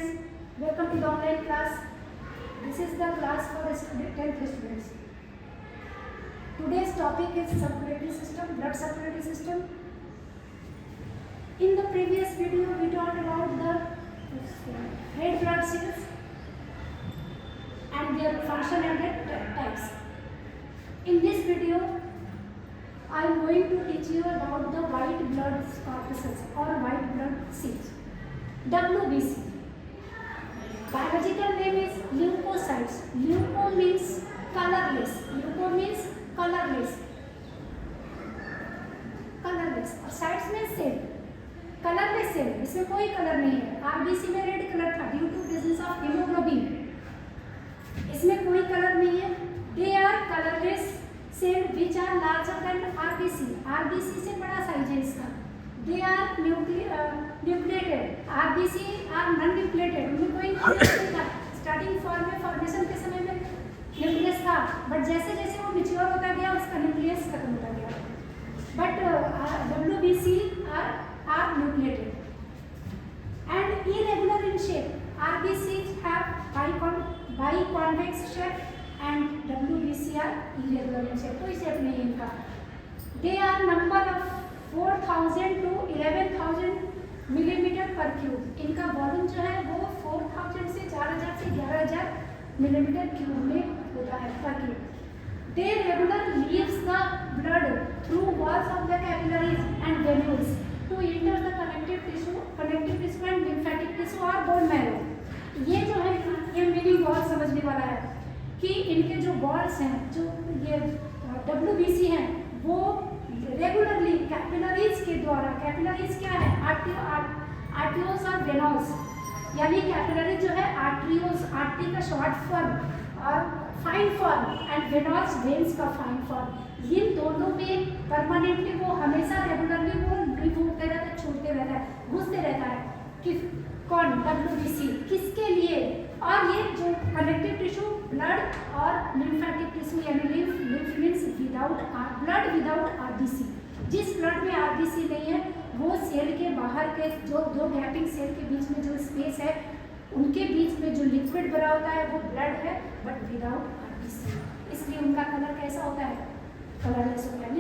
students, welcome to the online class. This is the class for 10th students. Today's topic is circulatory system, blood circulatory system. In the previous video, we talked about the red blood cells and their function and their types. In this video, I am going to teach you about the white blood corpuscles or white blood cells. WBC. Biological name is leukocytes. Leuko means colorless. Leuko means colorless. Colorless. और sides में cell. Colourless cell. इसमें कोई colour नहीं है. RBC में red colour था due to presence of haemoglobin. इसमें कोई कलर नहीं है. They are colourless cell which are larger than RBC. RBC से बड़ा साइज है इसका. They are nucleated. RBC are non nucleated. उनमें कोई न्यूक्लियस नहीं था. स्टार्टिंग फॉर्म में फॉर्मेशन के समय में न्यूक्लियस था, बट जैसे जैसे वो मैच्योर होता गया उसका न्यूक्लियस खत्म होता गया. But WBC are nucleated and irregular in shape. RBCs have biconvex shape and WBC are irregular in shape. कोई shape नहीं है इनका. They are number of 4,000 to 11,000 millimetre पर क्यूब. इनका वॉल्यूम जो है वो 4,000 से 4,000 से 11,000 मिलीमीटर क्यूब में होता है पर cube. They regularly leaves the blood through walls of the capillaries and venules to enter the connective tissue and lymphatic tissue or bone marrow. ये जो है ये मीनिंग बहुत समझने वाला है कि इनके जो वॉल्स हैं, जो ये WBC हैं, वो रेगुलरली कैपिलरीज के द्वारा. कैपिलरीज क्या है? आर्टियोस और वेनोस. यानी कैपिलरी जो है आर्ट्रियोस, आर्टरी का शॉर्ट फॉर्म और फाइन फॉर्म एंड वेनोस वेन्स का फाइन फॉर्म. इन दोनों में परमानेंटली वो हमेशा रेगुलरली वो मूव होते रहता है, छूटते रहता है, घुसते रहता है. कि कौन? WBC. किसके लिए? और ये जो कनेक्टिव टिश्यू ब्लड और लिम्फेटिक टिश्यू यानी lymph means without blood without RBC. जिस ब्लड में RBC नहीं है वो सेल के बाहर के जो दो गैपिंग सेल के बीच में जो स्पेस है उनके बीच में जो लिक्विड बना होता है वो ब्लड है बट विदाउट RBC. इसलिए उनका कलर कैसा होता है? कलरलेस होता है.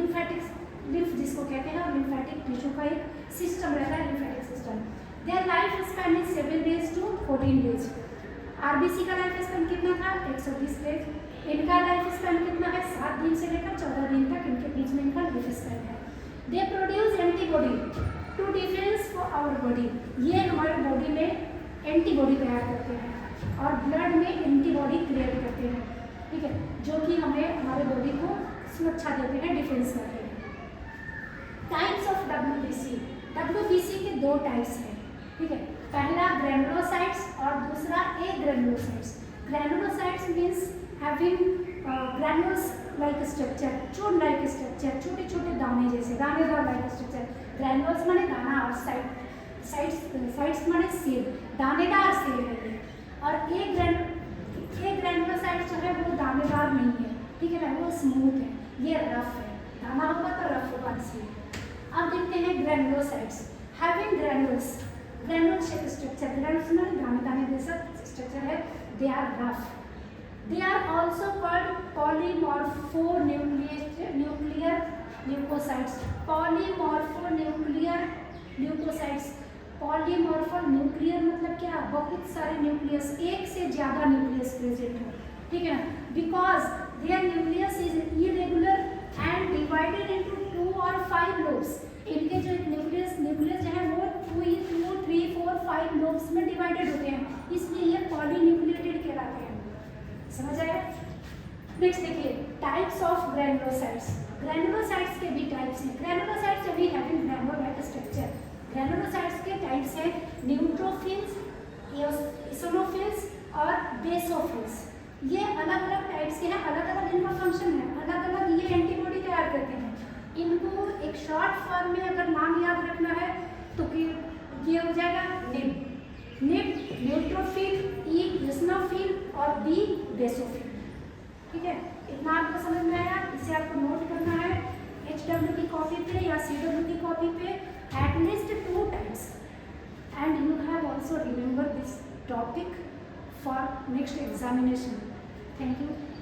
लिम्फ जिसको कहते हैं, और लिम्फेटिक टिश्यू का एक सिस्टम रहता है, lymphatic system. Their life span is 7 days to 14 days. RBC का लाइफ स्पैन कितना था? 120 डेज. इनका लाइफ स्पैन कितना है? 7 दिन से लेकर 14 दिन तक इनके बीच में इनका लाइफ स्पैन है. They produce antibody to defence for our body. ये हमारे बॉडी में एंटीबॉडी तैयार करते हैं और ब्लड में एंटीबॉडी क्रिएट करते हैं. ठीक है, जो कि हमें हमारे बॉडी को सुरक्षा देते हैं, डिफेंस करते हैं. Types of WBC. WBC के दो टाइप्स हैं. ठीक है, पहला ग्रैनुलोसाइट्स और दूसरा agranulocytes. Granulocytes means having granules like structure, चूर्ण लाइक स्ट्रक्चर, छोटे छोटे दाने जैसे, दानेदार लाइक स्ट्रक्चर. ग्रैनुल्स माने दाना और साइट्स माने सेल, दानेदार सेल है ये. और एक ग्रैनुलोसाइट्स जो है वो दानेदार नहीं है. ठीक है ना, वो स्मूथ है, ये रफ है. दाना होगा तो रफ होगा इसलिए. अब देखते हैं granulocytes. Having granules, granule shape structure. Granules में दाने जैसा स्ट्रक्चर है. They are rough. They are also called polymorphonuclear leucocytes. Polymorphonuclear leucocytes. Polymorphonuclear मतलब क्या? बहुत सारे न्यूक्लियस, एक से ज़्यादा न्यूक्लियस प्रेजेंट हो. ठीक है ना, because their nucleus is irregular and divided into 2 or 5 lobes. इनके जो न्यूक्लियस जो है वो 2, 3, 4, 5 lobes में डिवाइडेड होते हैं, इसलिए ये पॉलीन्यूक्लिएटेड कहलाते हैं. समझ आया? नेक्स्ट देखिए, टाइप्स ऑफ ग्रैनुलोसाइट्स. ग्रैनुलोसाइट्स के भी टाइप्स हैं. ग्रैनुलोसाइट्स अभी हैविंग ग्रैनुलोसाइट स्ट्रक्चर. ग्रैनुलोसाइट्स के टाइप्स हैं न्यूट्रोफिल्स, इओसिनोफिल्स और बेसोफिल्स. ये अलग अलग टाइप्स के हैं, अलग अलग इनका फंक्शन है, अलग अलग ये एंटीबॉडी तैयार करते हैं. इनको एक शॉर्ट फॉर्म में अगर नाम याद रखना है तो ये हो जाएगा निब. न्यूट्रोफिल, ई इओसिनोफिल और बी बेसोफिल. ठीक है, इतना आपको समझ में आया. इसे आपको नोट करना है HW की कॉपी पे या CW की कॉपी पे. At least 2 times and you have also remember this topic for next examination. Thank you.